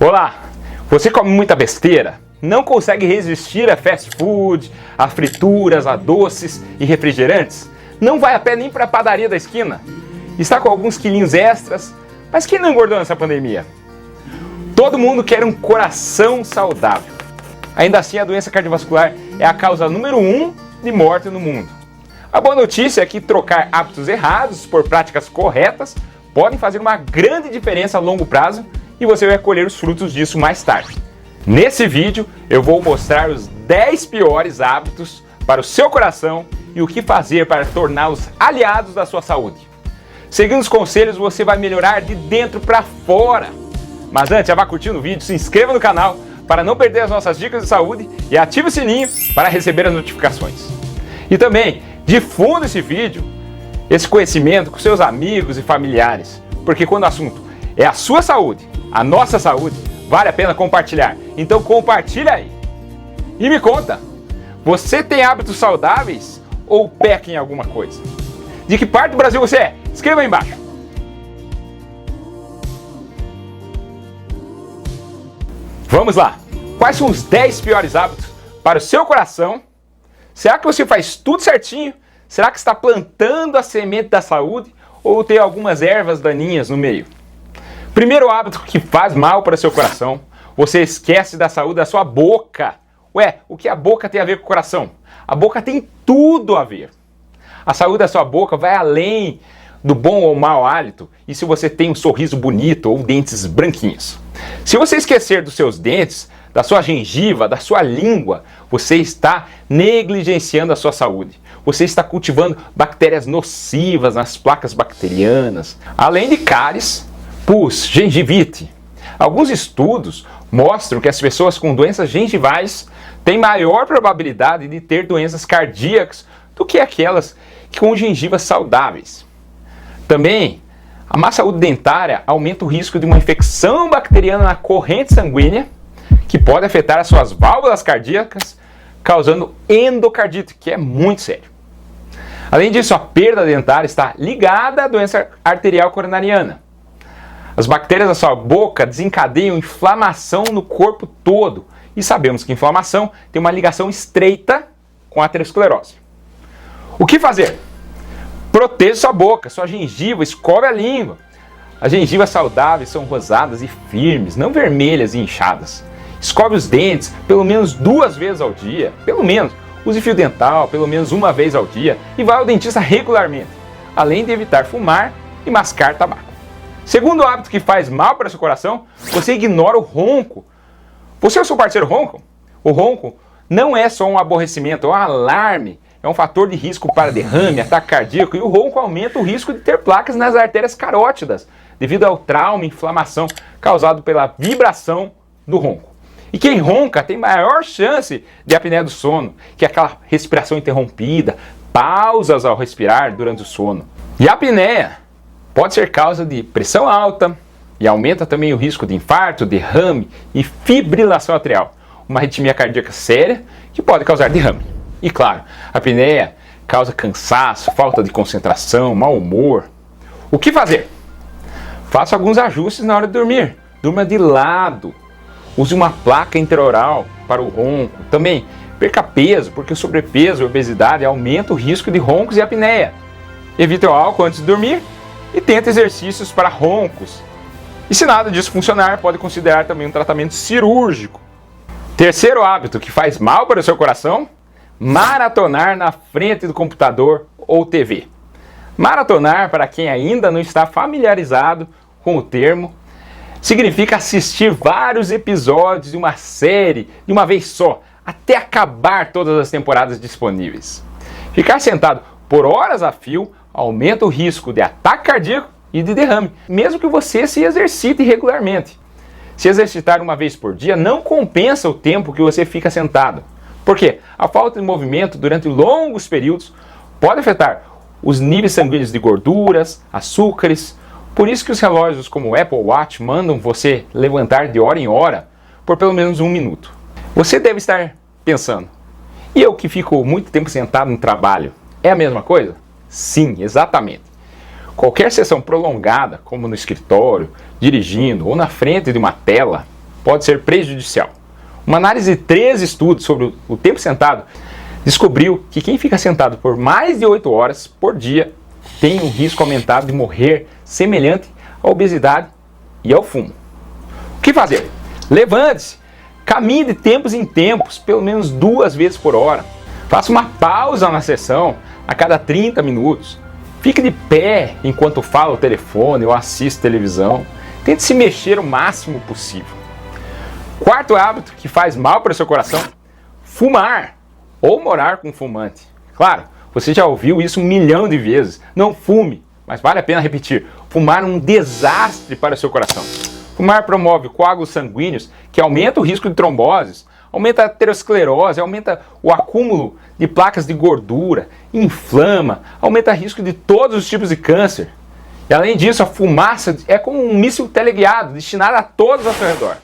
Olá! Você come muita besteira? Não consegue resistir a fast food, a frituras, a doces e refrigerantes? Não vai a pé nem para a padaria da esquina? Está com alguns quilinhos extras? Mas quem não engordou nessa pandemia? Todo mundo quer um coração saudável. Ainda assim, a doença cardiovascular é a causa número 1 de morte no mundo. A boa notícia é que trocar hábitos errados por práticas corretas podem fazer uma grande diferença a longo prazo e você vai colher os frutos disso mais tarde. Nesse vídeo eu vou mostrar os 10 piores hábitos para o seu coração e o que fazer para torná-los aliados da sua saúde. Seguindo os conselhos você vai melhorar de dentro para fora. Mas antes, já vá curtindo o vídeo, se inscreva no canal para não perder as nossas dicas de saúde e ative o sininho para receber as notificações. E também difunda esse vídeo, esse conhecimento com seus amigos e familiares, porque quando o assunto é a sua saúde, a nossa saúde, vale a pena compartilhar. Então compartilha aí. E me conta, você tem hábitos saudáveis ou peca em alguma coisa? De que parte do Brasil você é? Escreva aí embaixo. Vamos lá. Quais são os 10 piores hábitos para o seu coração? Será que você faz tudo certinho? Será que está plantando a semente da saúde ou tem algumas ervas daninhas no meio? Primeiro hábito que faz mal para o seu coração: você esquece da saúde da sua boca. Ué, o que a boca tem a ver com o coração? A boca tem tudo a ver. A saúde da sua boca vai além do bom ou mau hálito e se você tem um sorriso bonito ou dentes branquinhos. Se você esquecer dos seus dentes, da sua gengiva, da sua língua, você está negligenciando a sua saúde. Você está cultivando bactérias nocivas nas placas bacterianas, além de cáries, pus, gengivite. Alguns estudos mostram que as pessoas com doenças gengivais têm maior probabilidade de ter doenças cardíacas do que aquelas com gengivas saudáveis. Também, a má saúde dentária aumenta o risco de uma infecção bacteriana na corrente sanguínea, que pode afetar as suas válvulas cardíacas, causando endocardite, que é muito sério. Além disso, a perda dentária está ligada à doença arterial coronariana. As bactérias da sua boca desencadeiam inflamação no corpo todo, e sabemos que inflamação tem uma ligação estreita com a aterosclerose. O que fazer? Proteja sua boca, sua gengiva, escove a língua. As gengivas saudáveis são rosadas e firmes, não vermelhas e inchadas. Escove os dentes pelo menos 2 vezes ao dia, pelo menos. Use fio dental pelo menos 1 vez ao dia e vá ao dentista regularmente, além de evitar fumar e mascar tabaco. Segundo hábito que faz mal para o seu coração, você ignora o ronco. Você e o seu parceiro roncam? O ronco não é só um aborrecimento, é um alarme. É um fator de risco para derrame, ataque cardíaco, e o ronco aumenta o risco de ter placas nas artérias carótidas, devido ao trauma e inflamação causado pela vibração do ronco. E quem ronca tem maior chance de apneia do sono, que é aquela respiração interrompida, pausas ao respirar durante o sono. E a apneia pode ser causa de pressão alta e aumenta também o risco de infarto, derrame e fibrilação atrial, uma arritmia cardíaca séria que pode causar derrame. E claro, a apneia causa cansaço, falta de concentração, mau humor. O que fazer? Faça alguns ajustes na hora de dormir. Durma de lado. Use uma placa intraoral para o ronco. Também perca peso, porque o sobrepeso e a obesidade aumentam o risco de roncos e apneia. Evite o álcool antes de dormir e tente exercícios para roncos. E se nada disso funcionar, pode considerar também um tratamento cirúrgico. Terceiro hábito que faz mal para o seu coração: maratonar na frente do computador ou TV. Maratonar, para quem ainda não está familiarizado com o termo, significa assistir vários episódios de uma série de uma vez só, até acabar todas as temporadas disponíveis. Ficar sentado por horas a fio aumenta o risco de ataque cardíaco e de derrame, mesmo que você se exercite regularmente. Se exercitar 1 vez por dia não compensa o tempo que você fica sentado. Porque a falta de movimento durante longos períodos pode afetar os níveis sanguíneos de gorduras, açúcares. Por isso que os relógios como o Apple Watch mandam você levantar de hora em hora por pelo menos 1 minuto. Você deve estar pensando: e eu que fico muito tempo sentado no trabalho, é a mesma coisa? Sim, exatamente. Qualquer sessão prolongada, como no escritório, dirigindo ou na frente de uma tela, pode ser prejudicial. Uma análise de 3 estudos sobre o tempo sentado descobriu que quem fica sentado por mais de 8 horas por dia tem um risco aumentado de morrer semelhante à obesidade e ao fumo. O que fazer? Levante-se, caminhe de tempos em tempos, pelo menos 2 vezes por hora. Faça uma pausa na sessão a cada 30 minutos. Fique de pé enquanto fala o telefone ou assiste televisão. Tente se mexer o máximo possível. Quarto hábito que faz mal para o seu coração: fumar ou morar com um fumante. Claro, você já ouviu isso 1 milhão de vezes. Não fume, mas vale a pena repetir. Fumar é um desastre para o seu coração. Fumar promove coágulos sanguíneos que aumentam o risco de tromboses, aumenta a aterosclerose, aumenta o acúmulo de placas de gordura, inflama, aumenta o risco de todos os tipos de câncer. E além disso, a fumaça é como um míssil teleguiado, destinado a todos ao seu redor.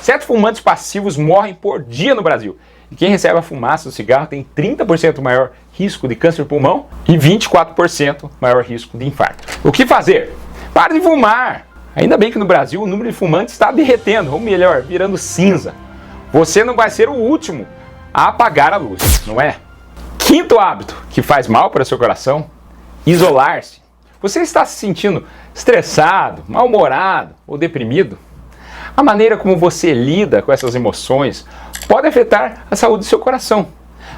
7 fumantes passivos morrem por dia no Brasil. E quem recebe a fumaça do cigarro tem 30% maior risco de câncer de pulmão e 24% maior risco de infarto. O que fazer? Pare de fumar! Ainda bem que no Brasil o número de fumantes está derretendo, ou melhor, virando cinza. Você não vai ser o último a apagar a luz, não é? Quinto hábito que faz mal para o seu coração: isolar-se. Você está se sentindo estressado, mal-humorado ou deprimido? A maneira como você lida com essas emoções pode afetar a saúde do seu coração.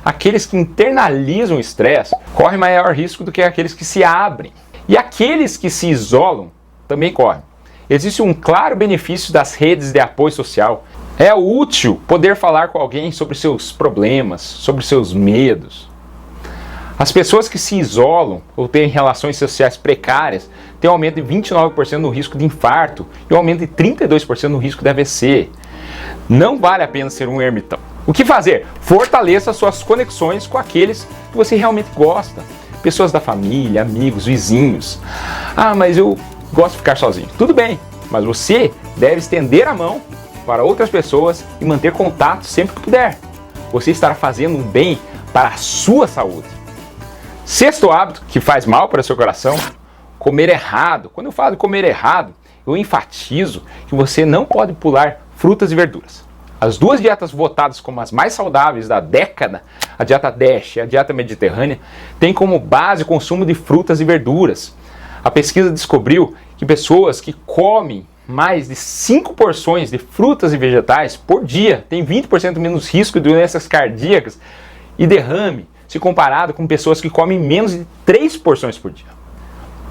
Aqueles que internalizam o estresse correm maior risco do que aqueles que se abrem. E aqueles que se isolam também correm. Existe um claro benefício das redes de apoio social. É útil poder falar com alguém sobre seus problemas, sobre seus medos. As pessoas que se isolam ou têm relações sociais precárias têm um aumento de 29% no risco de infarto e um aumento de 32% no risco de AVC. Não vale a pena ser um ermitão. O que fazer? Fortaleça suas conexões com aqueles que você realmente gosta. Pessoas da família, amigos, vizinhos. Ah, mas eu gosto de ficar sozinho. Tudo bem, mas você deve estender a mão para outras pessoas e manter contato sempre que puder. Você estará fazendo um bem para a sua saúde. Sexto hábito que faz mal para o seu coração: comer errado. Quando eu falo de comer errado, eu enfatizo que você não pode pular frutas e verduras. As 2 dietas votadas como as mais saudáveis da década, a dieta DASH e a dieta mediterrânea, têm como base o consumo de frutas e verduras. A pesquisa descobriu que pessoas que comem mais de 5 porções de frutas e vegetais por dia têm 20% menos risco de doenças cardíacas e derrame, se comparado com pessoas que comem menos de 3 porções por dia.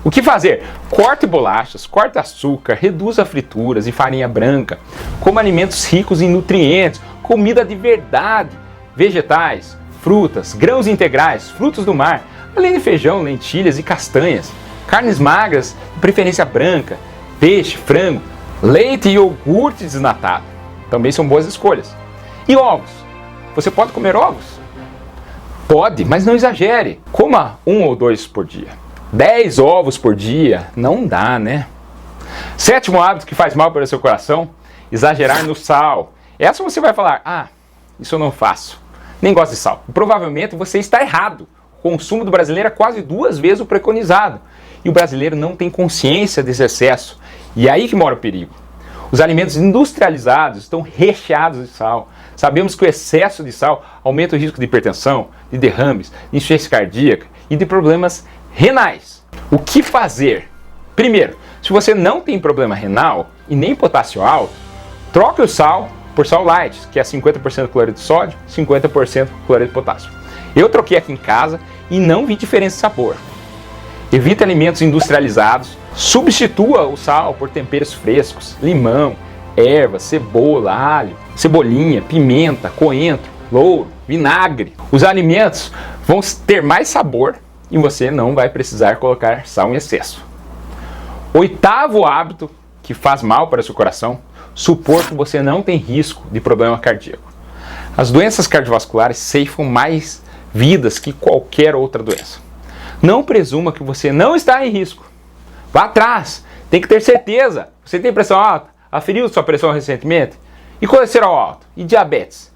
O que fazer? Corte bolachas, corte açúcar, reduza frituras e farinha branca, coma alimentos ricos em nutrientes, comida de verdade, vegetais, frutas, grãos integrais, frutos do mar, além de feijão, lentilhas e castanhas, carnes magras, de preferência branca, peixe, frango, leite e iogurte desnatado. Também são boas escolhas. E ovos? Você pode comer ovos? Pode, mas não exagere. Coma 1 ou 2 por dia. 10 ovos por dia não dá, né? Sétimo hábito que faz mal para o seu coração: exagerar no sal. Essa você vai falar: ah, isso eu não faço, nem gosto de sal. Provavelmente você está errado. O consumo do brasileiro é quase 2 vezes o preconizado. E o brasileiro não tem consciência desse excesso. E é aí que mora o perigo. Os alimentos industrializados estão recheados de sal. Sabemos que o excesso de sal aumenta o risco de hipertensão, de derrames, de insuficiência cardíaca e de problemas renais. O que fazer? Primeiro, se você não tem problema renal e nem potássio alto, troque o sal por sal light, que é 50% cloreto de sódio, 50% cloreto de potássio. Eu troquei aqui em casa e não vi diferença de sabor. Evite alimentos industrializados, substitua o sal por temperos frescos, limão, ervas, cebola, alho, cebolinha, pimenta, coentro, louro, vinagre. Os alimentos vão ter mais sabor e você não vai precisar colocar sal em excesso. Oitavo hábito que faz mal para o seu coração: supor que você não tem risco de problema cardíaco. As doenças cardiovasculares ceifam mais vidas que qualquer outra doença. Não presuma que você não está em risco. Vá atrás, tem que ter certeza. Você tem pressão alta? Aferiu sua pressão recentemente? E colesterol alto? E diabetes?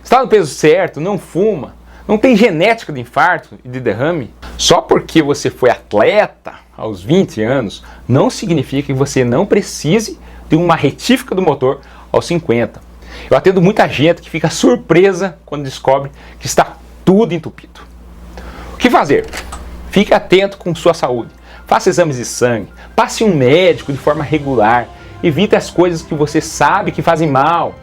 Está no peso certo? Não fuma? Não tem genética de infarto e de derrame? Só porque você foi atleta aos 20 anos, não significa que você não precise de uma retífica do motor aos 50. Eu atendo muita gente que fica surpresa quando descobre que está tudo entupido. O que fazer? Fique atento com sua saúde. Faça exames de sangue, passe um médico de forma regular, evite as coisas que você sabe que fazem mal.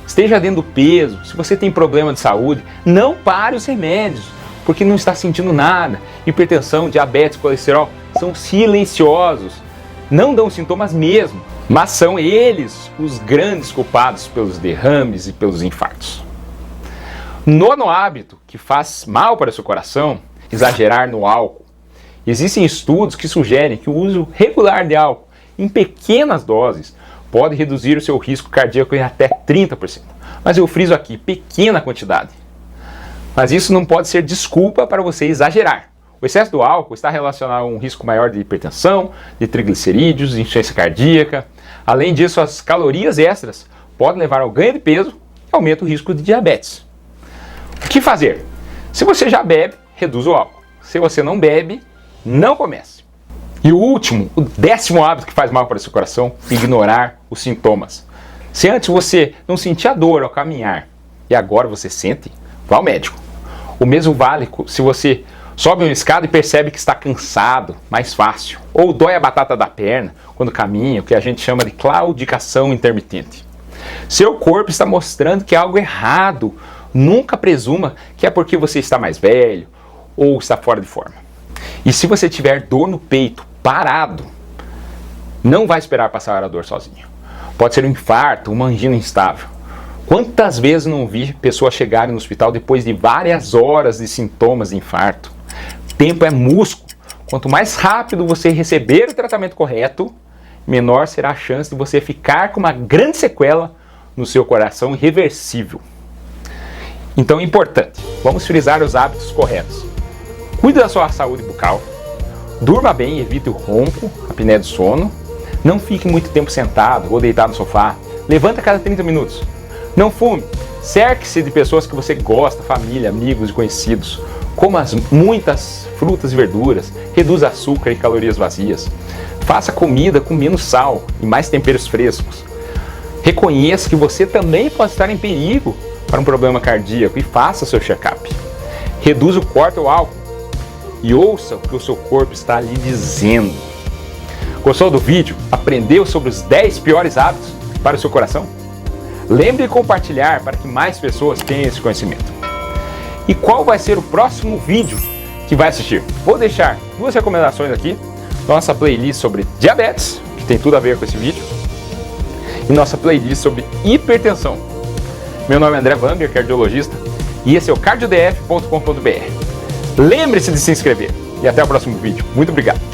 Esteja dentro do peso. Se você tem problema de saúde, não pare os remédios, porque não está sentindo nada. Hipertensão, diabetes, colesterol são silenciosos, não dão sintomas mesmo, mas são eles os grandes culpados pelos derrames e pelos infartos. Nono hábito que faz mal para o seu coração: exagerar no álcool. Existem estudos que sugerem que o uso regular de álcool em pequenas doses pode reduzir o seu risco cardíaco em até 30%. Mas eu friso aqui, pequena quantidade. Mas isso não pode ser desculpa para você exagerar. O excesso do álcool está relacionado a um risco maior de hipertensão, de triglicerídeos, de insuficiência cardíaca. Além disso, as calorias extras podem levar ao ganho de peso e aumenta o risco de diabetes. O que fazer? Se você já bebe, reduz o álcool. Se você não bebe, não comece. E o último, o 10º hábito que faz mal para o seu coração: ignorar os sintomas. Se antes você não sentia dor ao caminhar e agora você sente, vá ao médico. O mesmo vale se você sobe uma escada e percebe que está cansado, mais fácil. Ou dói a batata da perna quando caminha, o que a gente chama de claudicação intermitente. Seu corpo está mostrando que há algo errado. Nunca presuma que é porque você está mais velho ou está fora de forma. E se você tiver dor no peito, parado, não vai esperar passar a dor sozinho. Pode ser um infarto, uma angina instável. Quantas vezes não vi pessoas chegarem no hospital depois de várias horas de sintomas de infarto? Tempo é músculo. Quanto mais rápido você receber o tratamento correto, menor será a chance de você ficar com uma grande sequela no seu coração irreversível. Então é importante, vamos frisar os hábitos corretos. Cuide da sua saúde bucal, durma bem e evite o ronco, a apneia do sono. Não fique muito tempo sentado ou deitado no sofá. Levanta a cada 30 minutos. Não fume. Cerque-se de pessoas que você gosta, família, amigos e conhecidos. Coma muitas frutas e verduras. Reduza açúcar e calorias vazias. Faça comida com menos sal e mais temperos frescos. Reconheça que você também pode estar em perigo para um problema cardíaco e faça seu check-up. Reduza o corte ao álcool e ouça o que o seu corpo está lhe dizendo. Gostou do vídeo? Aprendeu sobre os 10 piores hábitos para o seu coração? Lembre de compartilhar para que mais pessoas tenham esse conhecimento. E qual vai ser o próximo vídeo que vai assistir? Vou deixar 2 recomendações aqui. Nossa playlist sobre diabetes, que tem tudo a ver com esse vídeo, e nossa playlist sobre hipertensão. Meu nome é André Vander, cardiologista, e esse é o cardiodf.com.br. Lembre-se de se inscrever e até o próximo vídeo. Muito obrigado.